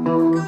Coucou.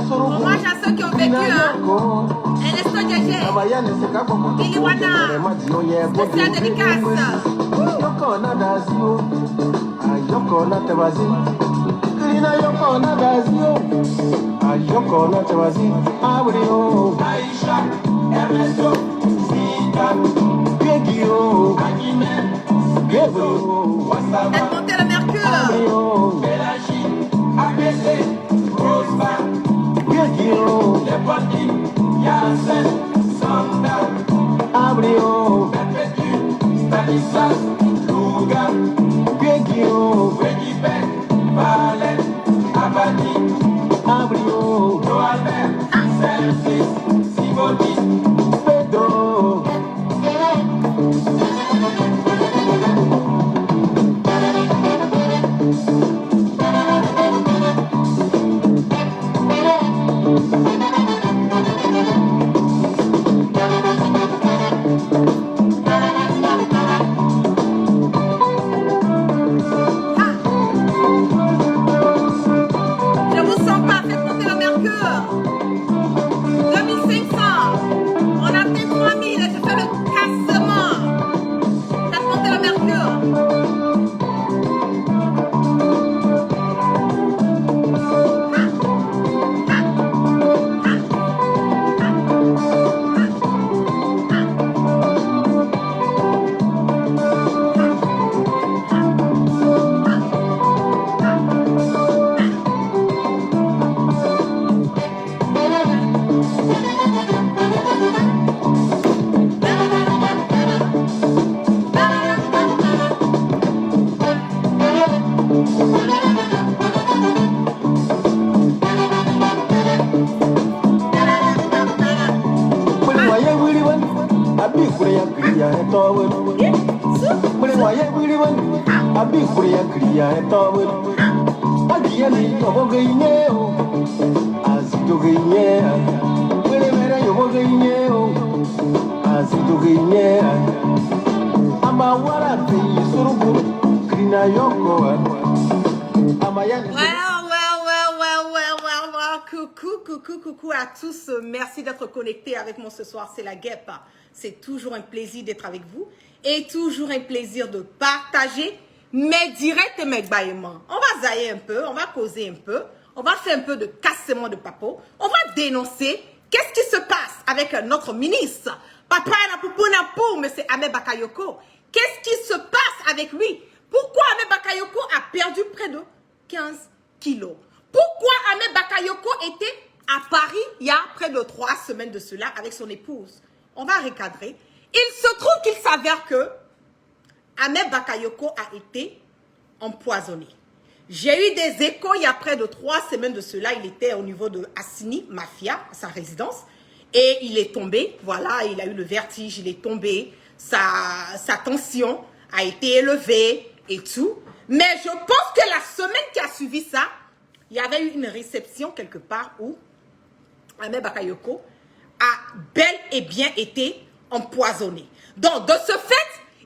Hommage à ceux qui ont vécu, hein. Ernesto Djadjé, Iliwana, spécial dédicace. Aïcha, Ernesto, Sita, Guéguio, Faites monter le mercure. Pélagie, ABC, Rosba, les Poitines, Yacine, Sanda, Abrio, Perpétue, Stanislas, Louga, Wegipet, Valette, Abadi, Abrio, Noalbert, Service, Simoni, Pedro. Je vous sens pas, faites monter le mercure. 2500. On a fait 3000 et je fais le cassement. Faites monter le mercure. Coucou à tous, merci d'être connectés avec moi ce soir, c'est la guêpe. C'est toujours un plaisir d'être avec vous et toujours un plaisir de partager mes directs et mes bâillements. On va zailler un peu, on va causer un peu, on va faire un peu de cassement de papo, on va dénoncer qu'est-ce qui se passe avec notre ministre, Papa Napoupounapou, M. Ahmed Bakayoko. Qu'est-ce qui se passe avec lui? Pourquoi Ahmed Bakayoko a perdu près de 15 kilos. Pourquoi Ahmed Bakayoko était à Paris il y a près de 3 semaines de cela avec son épouse? On va recadrer. Il se trouve qu'il s'avère que Ahmed Bakayoko a été empoisonné. J'ai eu des échos il y a près de 3 semaines de cela. Il était au niveau de Assini, Mafia, sa résidence. Et il est tombé. Voilà, il a eu le vertige, il est tombé. Sa tension a été élevée et tout. Mais je pense que la semaine qui a suivi ça, il y avait eu une réception quelque part où Ahmed Bakayoko a bel et bien été empoisonné. Donc, de ce fait,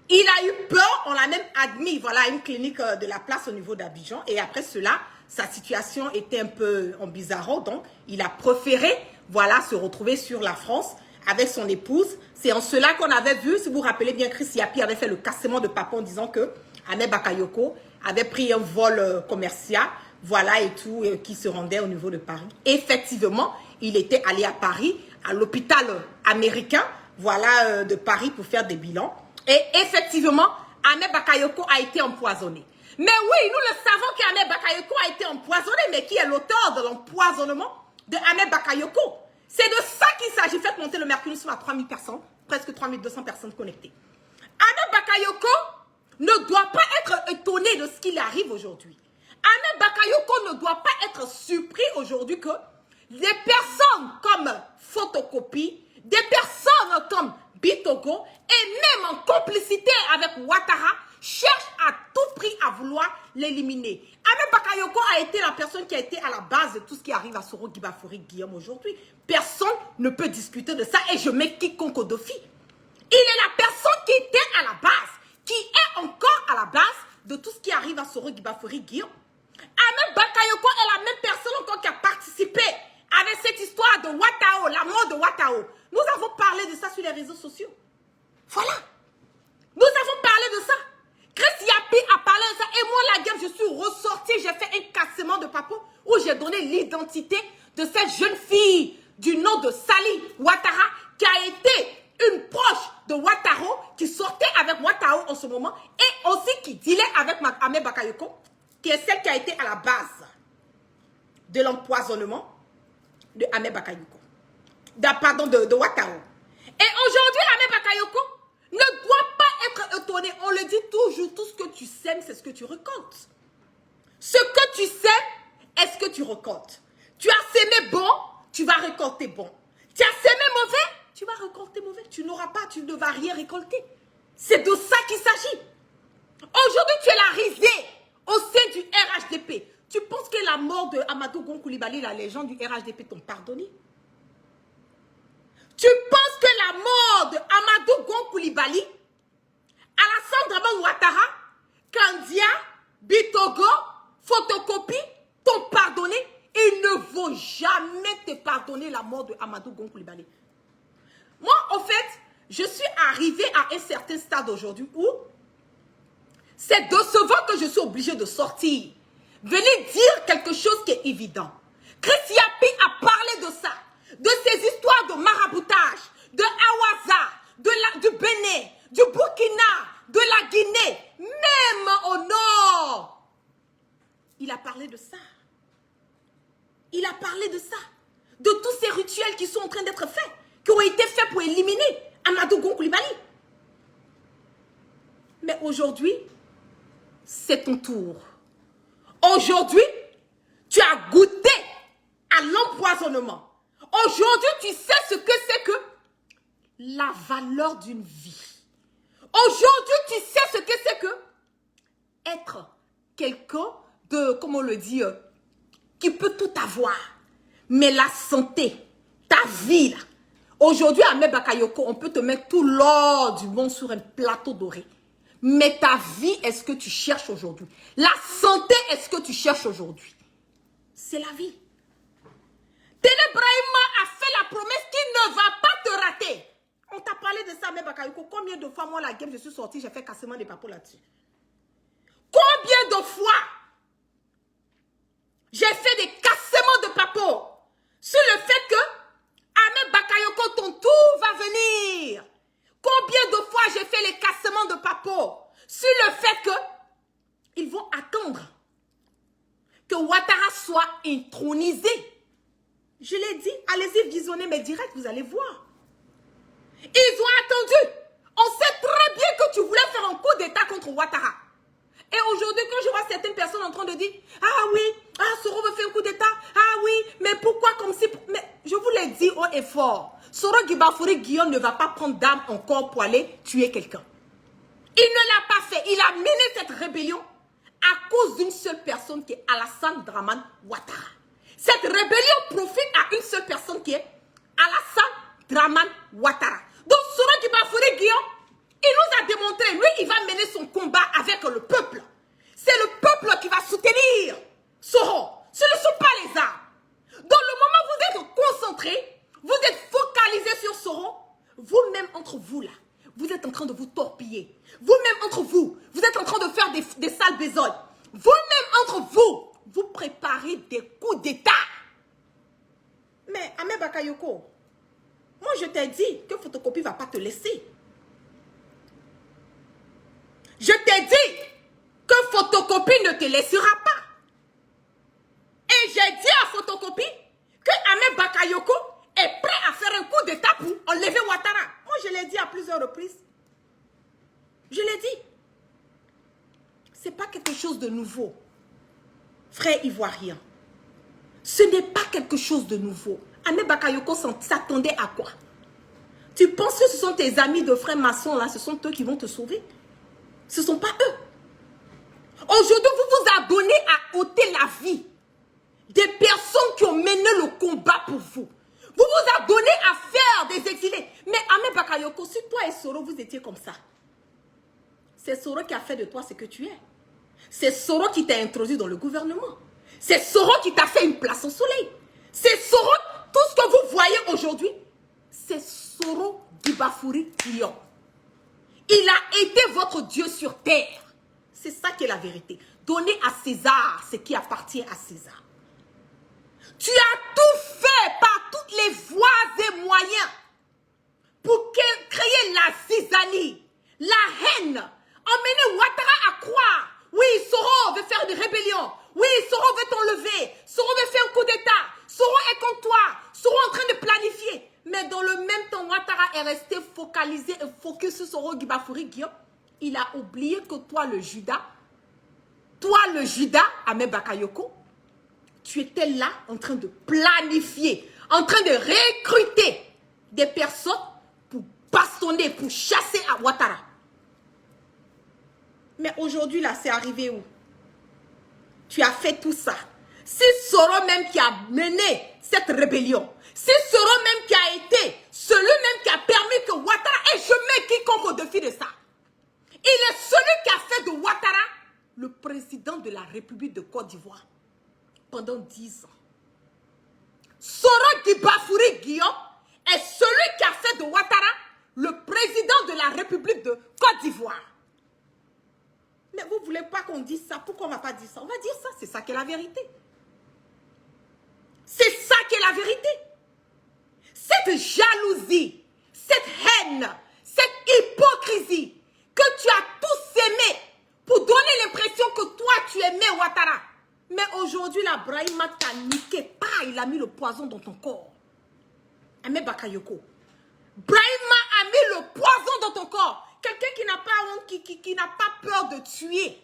il a eu peur, on l'a même admis, voilà, à une clinique de la place au niveau d'Abidjan. Et après cela, sa situation était un peu en bizarro. Donc, il a préféré, voilà, se retrouver sur la France avec son épouse. C'est en cela qu'on avait vu, si vous vous rappelez bien, Chris Yapi avait fait le cassement de papa en disant que Ahmed Bakayoko avait pris un vol commercial, voilà, et tout, qui se rendait au niveau de Paris. Effectivement, il était allé à Paris, à l'hôpital américain, voilà, de Paris pour faire des bilans. Et effectivement, Ahmed Bakayoko a été empoisonné. Mais oui, nous le savons qu'Ahmed Bakayoko a été empoisonné, mais qui est l'auteur de l'empoisonnement de Ahmed Bakayoko? C'est de ça qu'il s'agit. Faites monter le mercure sur à 3000 personnes, presque 3200 personnes connectées. Ahmed Bakayoko ne doit pas être étonné de ce qui lui arrive aujourd'hui. Ahmed Bakayoko ne doit pas être surpris aujourd'hui que des personnes comme Photocopie, des personnes comme Bitogo et même en complicité avec Ouattara cherchent à tout prix à vouloir l'éliminer. Ahmed Bakayoko a été la personne qui a été à la base de tout ce qui arrive à Soro Gibafori Guillaume aujourd'hui. Personne ne peut discuter de ça et je mets quiconque au défi. Il est la personne qui était à la base, qui est encore à la base de tout ce qui arrive à Soro Gibafori Guillaume. Ahmed Bakayoko est la même personne encore qui a participé avec cette histoire de Ouattao, la mort de Ouattao. Nous avons parlé de ça sur les réseaux sociaux. Voilà. Nous avons parlé de ça. Chris Yapi a parlé de ça. Et moi, la guerre, je suis ressortie. J'ai fait un cassement de papo où j'ai donné l'identité de cette jeune fille du nom de Sali Ouattara qui a été une proche de Ouattaro, qui sortait avec Ouattao en ce moment et aussi qui dealait avec Ahmed Bakayoko, qui est celle qui a été à la base de l'empoisonnement de Ahmed Bakayoko. Pardon, de Ouattao. Et aujourd'hui, Ahmed Bakayoko ne doit pas être étonné. On le dit toujours, tout ce que tu sèmes, c'est ce que tu récoltes. Ce que tu sèmes est ce que tu récoltes. Tu as sémé bon, tu vas récolter bon. Tu as sémé mauvais, tu vas récolter mauvais. Tu n'auras pas, tu ne vas rien récolter. C'est de ça qu'il s'agit. Aujourd'hui, tu es la risée au sein du RHDP. Tu penses que la mort de Amadou Gon Coulibaly, la légende du RHDP, t'ont pardonné? Tu penses que la mort de Amadou Gon Coulibaly, Alassane Dramane Ouattara, Kandia, Bitogo, Photocopie t'ont pardonné? Ils ne vont jamais te pardonner la mort de Amadou Gon Coulibaly. Moi, en fait, je suis arrivée à un certain stade aujourd'hui où c'est décevant que je suis obligée de sortir. Venez dire quelque chose qui est évident. Chris Yapi a parlé de ça, de ces histoires de maraboutage, de Awaza, du Bénin, du Burkina, de la Guinée, même au nord. Il a parlé de ça. Il a parlé de ça. De tous ces rituels qui sont en train d'être faits, qui ont été faits pour éliminer Amadou Gon Coulibaly. Mais aujourd'hui, c'est ton tour. Aujourd'hui, tu as goûté à l'empoisonnement. Aujourd'hui, tu sais ce que c'est que la valeur d'une vie. Aujourd'hui, tu sais ce que c'est que être quelqu'un de, comme on le dit, qui peut tout avoir. Mais la santé, ta vie, là. Aujourd'hui, Ahmed Bakayoko, on peut te mettre tout l'or du monde sur un plateau doré. Mais ta vie, est-ce que tu cherches aujourd'hui? La santé, est-ce que tu cherches aujourd'hui? C'est la vie. Ténébrahima a fait la promesse qu'il ne va pas te rater. On t'a parlé de ça, Ahmed Bakayoko. Combien de fois, moi, la game, je suis sortie, j'ai fait cassement des papos là-dessus. Combien de fois j'ai fait des cassements de papos sur le fait que Ahmed Bakayoko, ton tour va venir. Combien de fois j'ai fait les cassements de papos sur le fait que ils vont attendre que Ouattara soit intronisé. Je l'ai dit, allez-y visionner mes directs, vous allez voir. Ils ont attendu. On sait très bien que tu voulais faire un coup d'état contre Ouattara. Et aujourd'hui, quand je vois certaines personnes en train de dire « Ah oui, Soro veut faire un coup d'état. Ah oui, mais pourquoi comme si... » Mais je vous l'ai dit haut et fort. Soro Guibafouri Guillaume ne va pas prendre d'armes encore pour aller tuer quelqu'un. Il ne l'a pas fait. Il a mené cette rébellion à cause d'une seule personne qui est Alassane Dramane Ouattara. Cette rébellion profite à une seule personne qui est Alassane Dramane Ouattara. Donc Soro Guibafouri Guillaume, il nous a démontré, lui, il va mener son combat avec le peuple. C'est le peuple qui va soutenir Soro. Ce ne sont pas les armes. Dans le moment où vous êtes concentré, vous êtes focalisé sur Soro, vous-même entre vous là, vous êtes en train de vous torpiller. Vous-même entre vous, vous êtes en train de faire des sales besognes. Vous-même entre vous, vous préparez des coups d'état. Mais Ahmed Bakayoko, moi je t'ai dit que Photocopie ne va pas te laisser. Je t'ai dit que Photocopie ne te laissera pas. Et j'ai dit à Photocopie que Ahmed Bakayoko est prêt à faire un coup d'état pour enlever Ouattara. Moi, je l'ai dit à plusieurs reprises. Je l'ai dit. Ce n'est pas quelque chose de nouveau. Frère ivoirien. Ce n'est pas quelque chose de nouveau. Ahmed Bakayoko s'attendait à quoi? Tu penses que ce sont tes amis de frères maçons là, ce sont eux qui vont te sauver? Ce ne sont pas eux. Aujourd'hui, vous vous abonnez à ôter la vie des personnes qui ont mené le combat pour vous. Vous vous abonnez à faire des exilés. Mais Ahmed Bakayoko, si toi et Soro, vous étiez comme ça, c'est Soro qui a fait de toi ce que tu es. C'est Soro qui t'a introduit dans le gouvernement. C'est Soro qui t'a fait une place au soleil. C'est Soro, tout ce que vous voyez aujourd'hui, c'est Soro Guibafouri Guillaume. Il a été votre Dieu sur terre. C'est ça qui est la vérité. Donnez à César ce qui appartient à César. Tu as tout fait par toutes les voies et moyens pour créer la zizanie, la haine, emmener Ouattara à croire. Oui, Soro veut faire une rébellion. Oui, Soro veut t'enlever. Soro veut faire un coup d'état. Soro est contre toi. Soro est en train de planifier. Mais dans le même temps, Ouattara est resté focalisé et focus sur Soro Guibafouri Guillaume. Il a oublié que toi, le Judas, Ahmed Bakayoko, tu étais là en train de planifier, en train de recruter des personnes pour bastonner, pour chasser à Ouattara. Mais aujourd'hui, là, c'est arrivé où? Tu as fait tout ça. C'est Soro même qui a mené cette rébellion. C'est Soro même qui a été celui-même qui a permis que Ouattara, et je mets quiconque au défi de ça. Il est celui qui a fait de Ouattara le président de la République de Côte d'Ivoire pendant 10 ans. Soro Guibafouri Guillaume est celui qui a fait de Ouattara le président de la République de Côte d'Ivoire. Mais vous ne voulez pas qu'on dise ça? Pourquoi on ne va pas dire ça? On va dire ça, c'est ça qui est la vérité. C'est ça qui est la vérité. Cette jalousie, cette haine, cette hypocrisie que tu as tous aimé pour donner l'impression que toi tu aimais Ouattara. Mais aujourd'hui, la Brahima t'a niqué. Pas, il a mis le poison dans ton corps. Ahmed Bakayoko. Brahima a mis le poison dans ton corps. Quelqu'un qui n'a pas honte, qui n'a pas peur de tuer.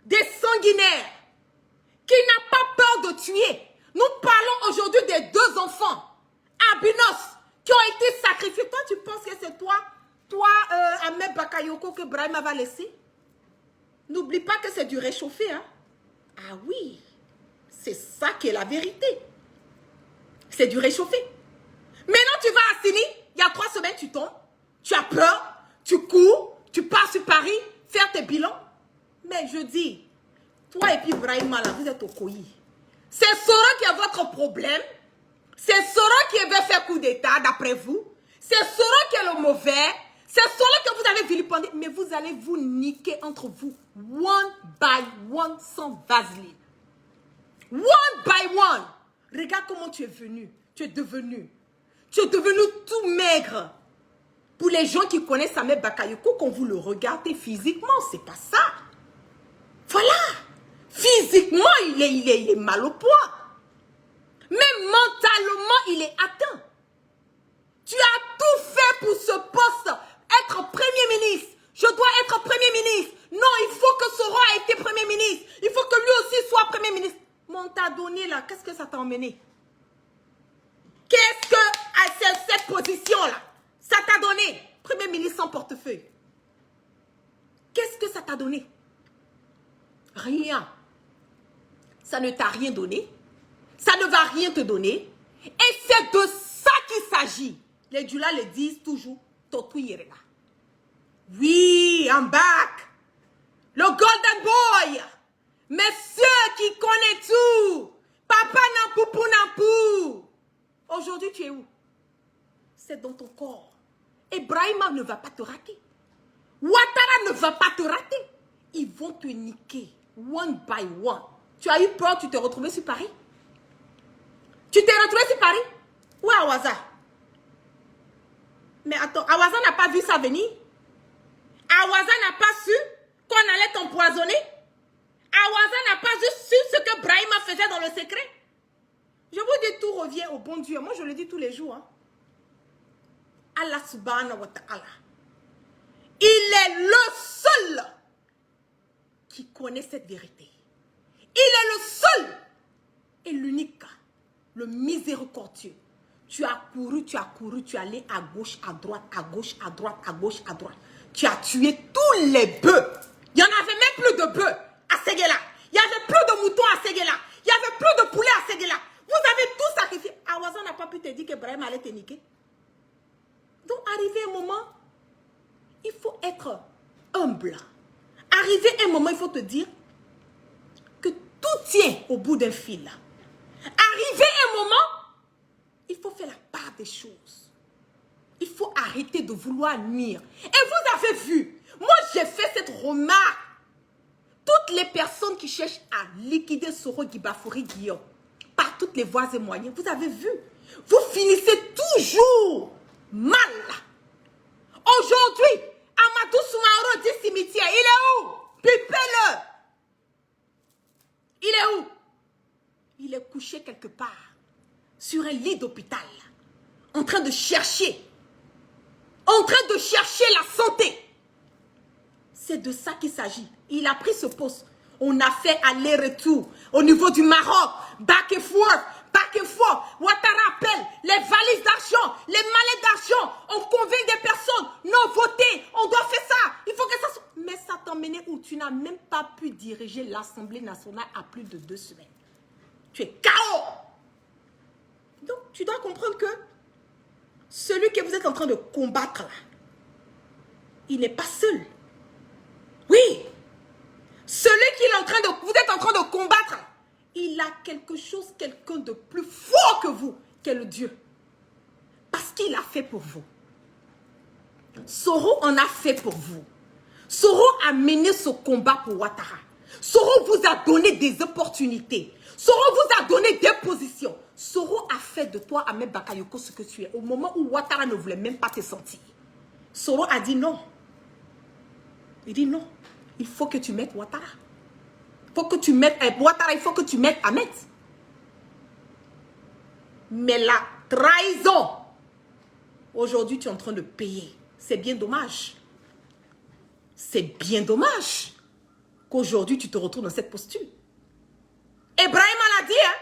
Des sanguinaires. Qui n'a pas peur de tuer. Nous parlons aujourd'hui des 2 enfants. Albinos. Qui ont été sacrifiés. Toi, tu penses que c'est toi, Ahmed Bakayoko, que Brahima va laisser? N'oublie pas que c'est du réchauffé, hein? Ah oui, c'est ça qui est la vérité. C'est du réchauffé. Maintenant, tu vas à Sini, il y a 3 semaines, tu tombes, tu as peur, tu cours, tu pars sur Paris, faire tes bilans. Mais je dis, toi et puis Brahima, là, vous êtes au coï. C'est Soro qui est votre problème. C'est Soro qui veut faire coup d'état, d'après vous. C'est Soro qui est le mauvais. C'est Soro que vous avez vilipendé. Mais vous allez vous niquer entre vous. One by one, sans vaseline. One by one. Regarde comment tu es venu. Tu es devenu tout maigre. Pour les gens qui connaissent Ahmed Bakayoko, quand vous le regardez physiquement, c'est pas ça. Voilà. Physiquement, il est mal au point. Même mentalement, il est atteint. Tu as tout fait pour ce poste. Être Premier ministre. Je dois être Premier ministre. Non, il faut que Soro ait été Premier ministre. Il faut que lui aussi soit Premier ministre. Mais on t'a donné là, qu'est-ce que ça t'a emmené? Qu'est-ce que cette position-là, ça t'a donné? Premier ministre sans portefeuille. Qu'est-ce que ça t'a donné? Rien. Ça ne t'a rien donné. Ça ne va rien te donner. Et c'est de ça qu'il s'agit. Les Djula le disent toujours. Totouyerela. Oui, I'm back. Le Golden Boy. Monsieur qui connaît tout. Papa Nampou Nampou. Aujourd'hui, tu es où? C'est dans ton corps. Et Brahima ne va pas te rater. Ouattara ne va pas te rater. Ils vont te niquer. One by one. Tu as eu peur, tu t'es retrouvé sur Paris? Tu t'es retrouvé sur Paris? Où est Awaza? Mais attends, Awaza n'a pas vu ça venir? Awaza n'a pas su qu'on allait t'empoisonner? Awaza n'a pas su ce que Brahima faisait dans le secret? Je vous dis, tout revient au bon Dieu. Moi, je le dis tous les jours. Hein. Allah subhanahu wa ta'ala. Il est le seul qui connaît cette vérité. Il est le seul et l'unique, le miséricordieux. Tu as couru, tu es allé à gauche, à droite, à gauche, à droite, à gauche, à droite. Tu as tué tous les bœufs. Il n'y en avait même plus de bœufs à Séguéla. Il n'y avait plus de moutons à Séguéla. Il n'y avait plus de poulets à Séguéla. Vous avez tout sacrifié. Awaza n'a pas pu te dire que Brahim allait te niquer. Donc, arrivé un moment, il faut être humble. Arrivé un moment, il faut te dire que tout tient au bout d'un fil. Arrivé un moment, il faut faire la part des choses. Il faut arrêter de vouloir nuire. Et vous avez vu, moi j'ai fait cette remarque. Toutes les personnes qui cherchent à liquider Soro Guibafouri Guillaume, par toutes les voies et moyens, vous avez vu, vous finissez toujours mal. Aujourd'hui, Amadou Soumaoro dit cimetière, il est où? Pipez-le. Il est où? Il est couché quelque part, sur un lit d'hôpital, en train de chercher la santé. C'est de ça qu'il s'agit. Il a pris ce poste. On a fait aller-retour au niveau du Maroc, back and forth, back and forth. Ouattara appelle les valises d'argent, les mallets d'argent. On convainc des personnes, non, votez, on doit faire ça. Il faut que ça soit... Mais ça t'emmenait où tu n'as même pas pu diriger l'Assemblée nationale à plus de 2 semaines. Tu es KO. Donc, tu dois comprendre que celui que vous êtes en train de combattre là, il n'est pas seul. Oui. Celui vous êtes en train de combattre, il a quelque chose, quelqu'un de plus fort que vous, qu'est le Dieu. Parce qu'il a fait pour vous. Soro en a fait pour vous. Soro a mené ce combat pour Ouattara. Soro vous a donné des opportunités. Soro vous a donné des positions. Soro a fait de toi, Ahmed Bakayoko, ce que tu es. Au moment où Ouattara ne voulait même pas te sentir. Soro a dit non. Il dit non. Il faut que tu mettes Ouattara. Il faut que tu mettes Ouattara, il faut que tu mettes Ahmed. Mais la trahison, aujourd'hui, tu es en train de payer. C'est bien dommage. C'est bien dommage qu'aujourd'hui, tu te retrouves dans cette posture. Ibrahim l'a dit, hein.